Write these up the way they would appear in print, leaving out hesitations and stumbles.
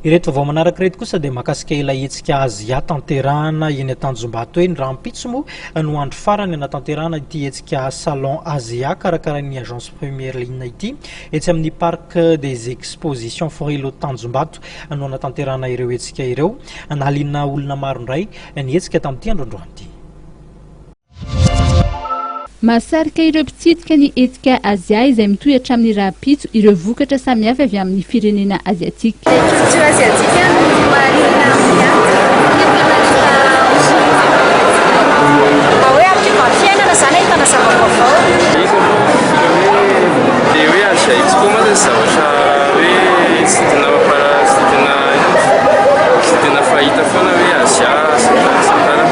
Ireto vao manaraka reto kosa dia mahakasika ilay hetsika Azia tanterahana eny Tanjombato eny raha ampitso moa no andro farany natanterahana ity hetsika salon Azia karakaran'ny agence première ligne ity etsy amin'ny parc des expositions Forilo Tanjombato no natanterahana ireo hetsika ireo nahaliana olona maro indray ny hetsika tamin'ity androandroany ity. Mahasarika ireo mpitsidika ny hetsika Azia izay mitohatra amin'ny raha-pitso ireo vokatra samihafa avy amin'ny firenena aziatika. Culture asiatique marina hoe appliquant fiainana zany ahitana zava-baovao. Dia hoe aziatika moa zany zavatra hoe tsy tena fahita foana hoe Azia santara.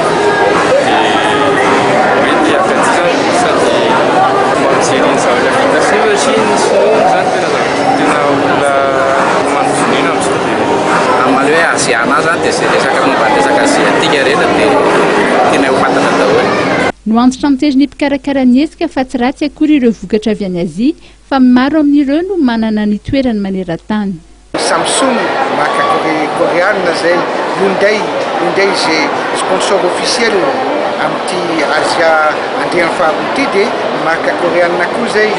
No antitra mitezitra ny mpikarakara ny hetsika fa tsy ratsy akory ireo vokatra avy any Azia fa maro amin'ireo no manana ny toerany maneran-tany. Samsung marque coréenne zay Hyundai zay sponsor officiel amin'ity Azia andehan'ny faharoa dia marque coréenne koa zay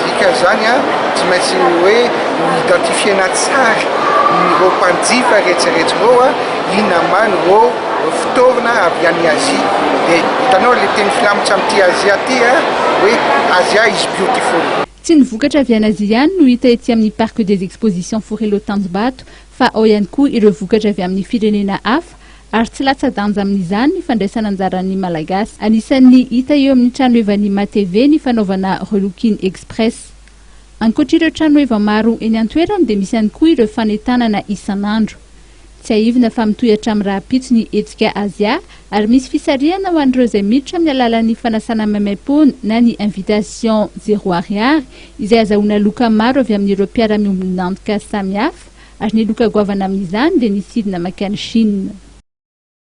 dika zany tsy maintsy hoe identifiena tsara ireo mpanjifa rehetrarehetra ireo inona many ireo fitaovana avy any Azia dia hitanao le teny filamitra amin'ity Azia ty hoe Azia is beautiful. Tsy ny vokatra avy any Azia ihany no hita ety amin'ny parc des expositions Forilo Tanjombato fa ao ihany koa ireo vokatra avy amin'ny firenena hafa ary tsy latsa-danja amin'izany ny fandraisana anjaran'ny malagasy. Anisan'ny hita eo amin'ny trano evan'ny Matv ny fanaovana relooking express. Ankoatr'ireo trano eva maro eny an-toerana dia misy ihany koa ireo fanentanana isan'andro. Tsy ahivina fa mitohatra amin'ny raha-pitso ny hetsika Azia ary misy fisarihana ho an'ireo izay miditra amin'ny alalan'ny fanasana maimaim-pony na ny invitation 0 ariary izay azahoana loka maro avy amin'ireo mpiara-miombonantoka samihafa ary ny loka goavana amin'izany dia nisidina makany Chine.